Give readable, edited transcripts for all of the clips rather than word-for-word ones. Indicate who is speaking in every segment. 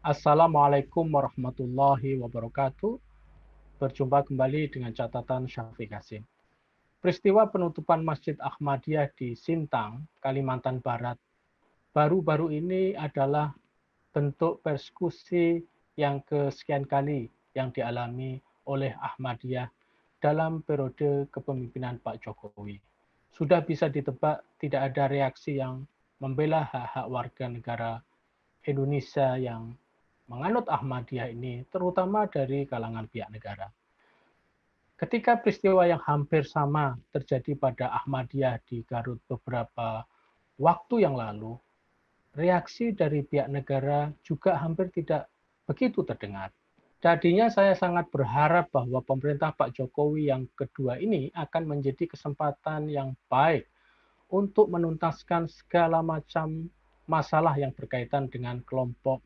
Speaker 1: Assalamualaikum warahmatullahi wabarakatuh. Berjumpa kembali dengan catatan Syafiq Hasim. Peristiwa penutupan Masjid Ahmadiyah di Sintang, Kalimantan Barat, baru-baru ini adalah bentuk persekusi yang kesekian kali yang dialami oleh Ahmadiyah dalam periode kepemimpinan Pak Jokowi. Sudah bisa ditebak tidak ada reaksi yang membela hak-hak warga negara Indonesia yang menganut Ahmadiyah ini, terutama dari kalangan pihak negara. Ketika peristiwa yang hampir sama terjadi pada Ahmadiyah di Garut beberapa waktu yang lalu, reaksi dari pihak negara juga hampir tidak begitu terdengar. Jadinya saya sangat berharap bahwa pemerintah Pak Jokowi yang kedua ini akan menjadi kesempatan yang baik untuk menuntaskan segala macam masalah yang berkaitan dengan kelompok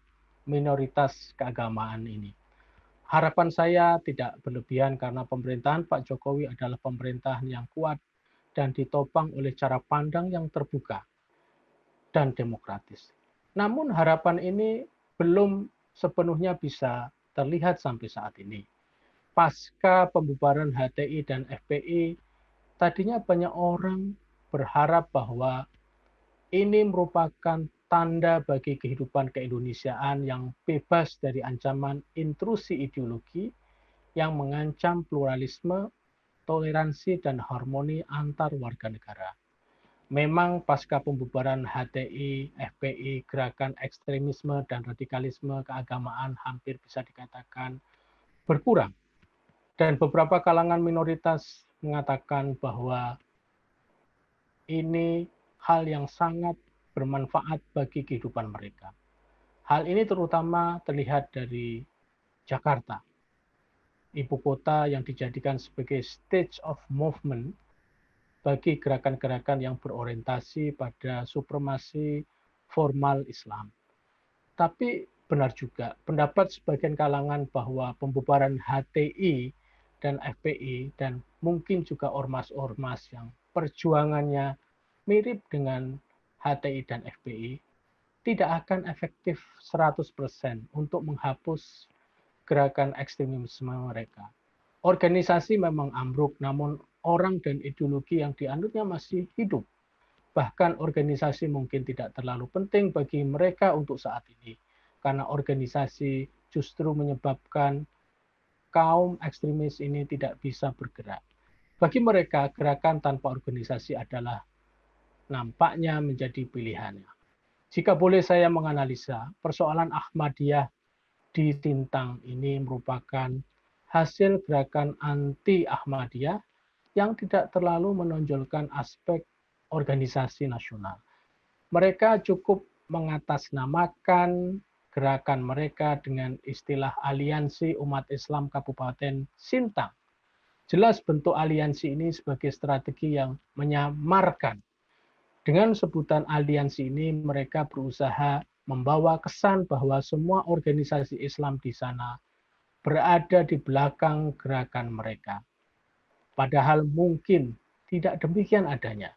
Speaker 1: minoritas keagamaan ini. Harapan saya tidak berlebihan karena pemerintahan Pak Jokowi adalah pemerintahan yang kuat dan ditopang oleh cara pandang yang terbuka dan demokratis. Namun harapan ini belum sepenuhnya bisa terlihat sampai saat ini. Pasca pembubaran HTI dan FPI, tadinya banyak orang berharap bahwa ini merupakan tanda bagi kehidupan keindonesiaan yang bebas dari ancaman intrusi ideologi yang mengancam pluralisme, toleransi, dan harmoni antar warga negara. Memang pasca pembubaran HTI, FPI, gerakan ekstremisme dan radikalisme keagamaan hampir bisa dikatakan berkurang. Dan beberapa kalangan minoritas mengatakan bahwa ini hal yang sangat bermanfaat bagi kehidupan mereka. Hal ini terutama terlihat dari Jakarta, ibu kota yang dijadikan sebagai stage of movement bagi gerakan-gerakan yang berorientasi pada supremasi formal Islam. Tapi benar juga pendapat sebagian kalangan bahwa pembubaran HTI dan FPI dan mungkin juga ormas-ormas yang perjuangannya mirip dengan HTI dan FPI tidak akan efektif 100% untuk menghapus gerakan ekstremisme mereka. Organisasi memang ambruk, namun orang dan ideologi yang dianutnya masih hidup. Bahkan organisasi mungkin tidak terlalu penting bagi mereka untuk saat ini, karena organisasi justru menyebabkan kaum ekstremis ini tidak bisa bergerak. Bagi mereka, gerakan tanpa organisasi adalah nampaknya menjadi pilihannya. Jika boleh saya menganalisa, persoalan Ahmadiyah di Sintang ini merupakan hasil gerakan anti-Ahmadiyah yang tidak terlalu menonjolkan aspek organisasi nasional. Mereka cukup mengatasnamakan gerakan mereka dengan istilah Aliansi Umat Islam Kabupaten Sintang. Jelas bentuk aliansi ini sebagai strategi yang menyamarkan. Dengan sebutan aliansi ini, mereka berusaha membawa kesan bahwa semua organisasi Islam di sana berada di belakang gerakan mereka. Padahal mungkin tidak demikian adanya.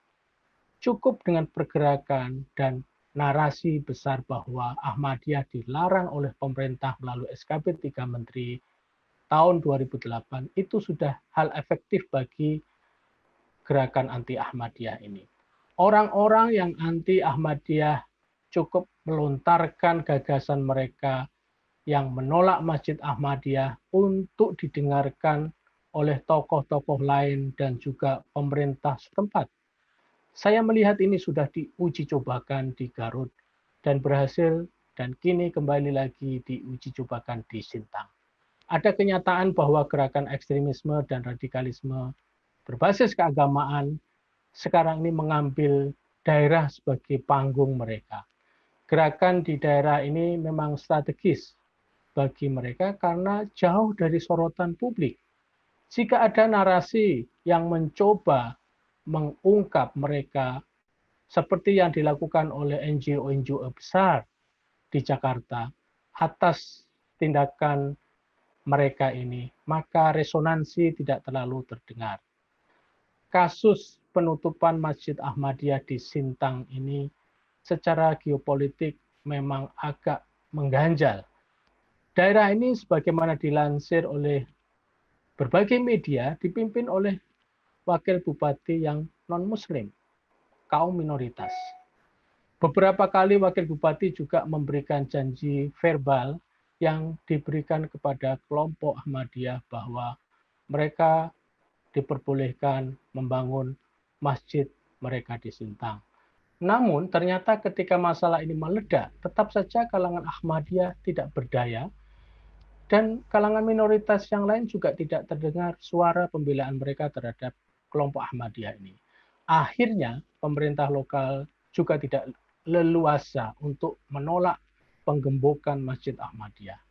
Speaker 1: Cukup dengan pergerakan dan narasi besar bahwa Ahmadiyah dilarang oleh pemerintah melalui SKP 3 Menteri tahun 2008 itu sudah hal efektif bagi gerakan anti-Ahmadiyah ini. Orang-orang yang anti-Ahmadiyah cukup melontarkan gagasan mereka yang menolak Masjid Ahmadiyah untuk didengarkan oleh tokoh-tokoh lain dan juga pemerintah setempat. Saya melihat ini sudah diuji cobakan di Garut dan berhasil dan kini kembali lagi diuji cobakan di Sintang. Ada kenyataan bahwa gerakan ekstremisme dan radikalisme berbasis keagamaan sekarang ini mengambil daerah sebagai panggung mereka. Gerakan di daerah ini memang strategis bagi mereka karena jauh dari sorotan publik. Jika ada narasi yang mencoba mengungkap mereka seperti yang dilakukan oleh NGO-NGO besar di Jakarta atas tindakan mereka ini, maka resonansi tidak terlalu terdengar. Kasus penutupan Masjid Ahmadiyah di Sintang ini secara geopolitik memang agak mengganjal Daerah ini sebagaimana dilansir oleh berbagai media dipimpin oleh wakil bupati yang non-muslim, kaum minoritas. Beberapa kali wakil bupati juga memberikan janji verbal yang diberikan kepada kelompok Ahmadiyah bahwa mereka diperbolehkan membangun masjid mereka di Sintang. Namun ternyata ketika masalah ini meledak, tetap saja kalangan Ahmadiyah tidak berdaya dan kalangan minoritas yang lain juga tidak terdengar suara pembelaan mereka terhadap kelompok Ahmadiyah ini. Akhirnya pemerintah lokal juga tidak leluasa untuk menolak penggembokan Masjid Ahmadiyah.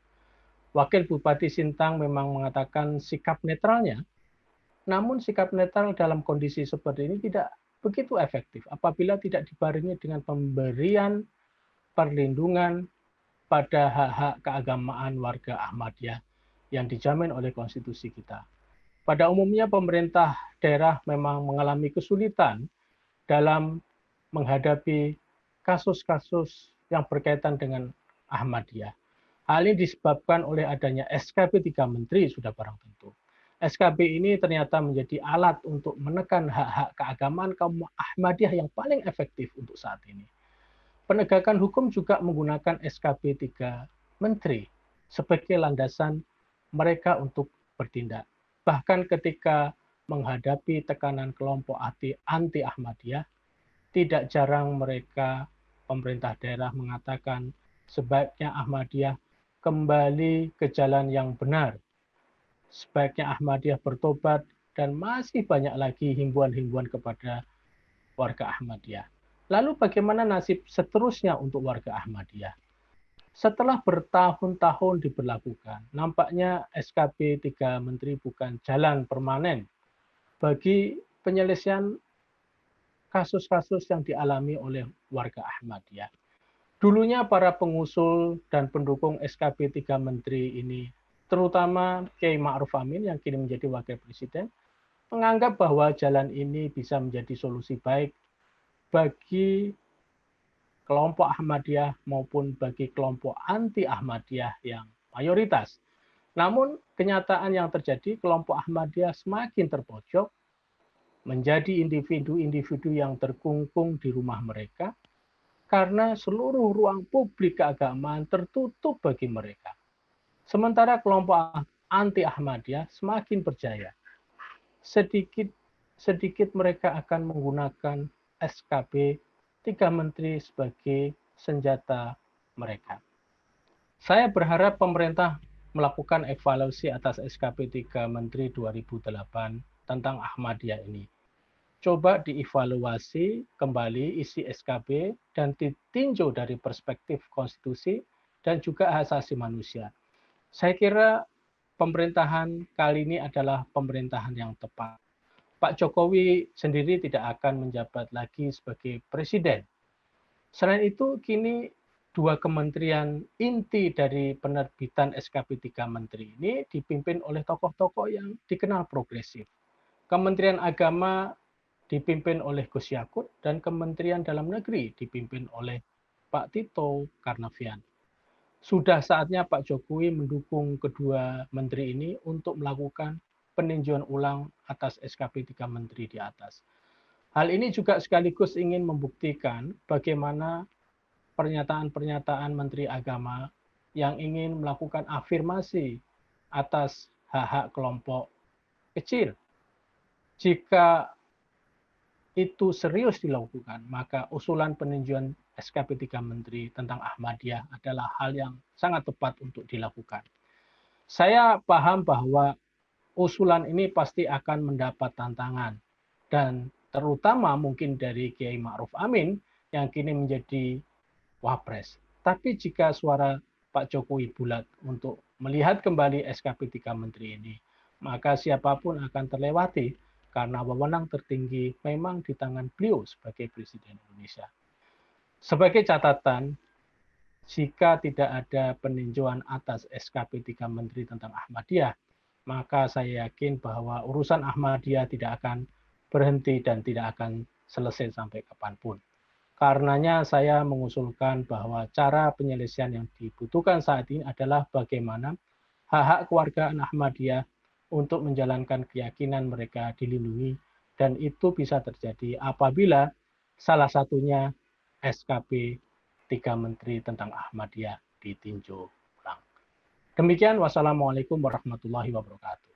Speaker 1: Wakil Bupati Sintang memang mengatakan sikap netralnya, namun sikap netral dalam kondisi seperti ini tidak begitu efektif apabila tidak dibarengi dengan pemberian perlindungan pada hak-hak keagamaan warga Ahmadiyah yang dijamin oleh konstitusi kita. Pada umumnya pemerintah daerah memang mengalami kesulitan dalam menghadapi kasus-kasus yang berkaitan dengan Ahmadiyah. Hal ini disebabkan oleh adanya SKP 3 Menteri sudah barang tentu. SKP ini ternyata menjadi alat untuk menekan hak-hak keagamaan kaum Ahmadiyah yang paling efektif untuk saat ini. Penegakan hukum juga menggunakan SKP 3 Menteri sebagai landasan mereka untuk bertindak. Bahkan ketika menghadapi tekanan kelompok anti Ahmadiyah, tidak jarang mereka pemerintah daerah mengatakan sebaiknya Ahmadiyah kembali ke jalan yang benar. Sebaiknya Ahmadiyah bertobat dan masih banyak lagi himbauan-himbauan kepada warga Ahmadiyah. Lalu bagaimana nasib seterusnya untuk warga Ahmadiyah? Setelah bertahun-tahun diberlakukan, nampaknya SKP 3 Menteri bukan jalan permanen bagi penyelesaian kasus-kasus yang dialami oleh warga Ahmadiyah. Dulunya para pengusul dan pendukung SKP 3 Menteri ini, terutama Kiai Ma'ruf Amin yang kini menjadi wakil presiden, menganggap bahwa jalan ini bisa menjadi solusi baik bagi kelompok Ahmadiyah maupun bagi kelompok anti Ahmadiyah yang mayoritas. Namun kenyataan yang terjadi, kelompok Ahmadiyah semakin terpojok menjadi individu-individu yang terkungkung di rumah mereka karena seluruh ruang publik keagamaan tertutup bagi mereka. Sementara kelompok anti Ahmadiyah semakin berjaya. Sedikit mereka akan menggunakan SKP 3 Menteri sebagai senjata mereka. Saya berharap pemerintah melakukan evaluasi atas SKP 3 Menteri 2008 tentang Ahmadiyah ini. Coba dievaluasi kembali isi SKP dan ditinjau dari perspektif konstitusi dan juga hak asasi manusia. Saya kira pemerintahan kali ini adalah pemerintahan yang tepat. Pak Jokowi sendiri tidak akan menjabat lagi sebagai presiden. Selain itu, kini dua kementerian inti dari penerbitan SKP 3 Menteri ini dipimpin oleh tokoh-tokoh yang dikenal progresif. Kementerian Agama dipimpin oleh Gus Yakut dan Kementerian Dalam Negeri dipimpin oleh Pak Tito Karnavian. Sudah saatnya Pak Jokowi mendukung kedua menteri ini untuk melakukan peninjauan ulang atas SKP 3 Menteri di atas. Hal ini juga sekaligus ingin membuktikan bagaimana pernyataan-pernyataan Menteri Agama yang ingin melakukan afirmasi atas hak-hak kelompok kecil. Jika itu serius dilakukan, maka usulan peninjauan SKP 3 Menteri tentang Ahmadiyah adalah hal yang sangat tepat untuk dilakukan. Saya paham bahwa usulan ini pasti akan mendapat tantangan dan terutama mungkin dari Kiai Ma'ruf Amin yang kini menjadi wapres. Tapi jika suara Pak Jokowi bulat untuk melihat kembali SKP 3 Menteri ini, maka siapapun akan terlewati karena wewenang tertinggi memang di tangan beliau sebagai Presiden Indonesia. Sebagai catatan, jika tidak ada peninjauan atas SKP 3 Menteri tentang Ahmadiyah, maka saya yakin bahwa urusan Ahmadiyah tidak akan berhenti dan tidak akan selesai sampai kapanpun. Karenanya saya mengusulkan bahwa cara penyelesaian yang dibutuhkan saat ini adalah bagaimana hak-hak keluarga Ahmadiyah untuk menjalankan keyakinan mereka dilindungi, dan itu bisa terjadi apabila salah satunya SKP 3 Menteri tentang Ahmadiyah ditinjau ulang. Demikian, wassalamualaikum warahmatullahi wabarakatuh.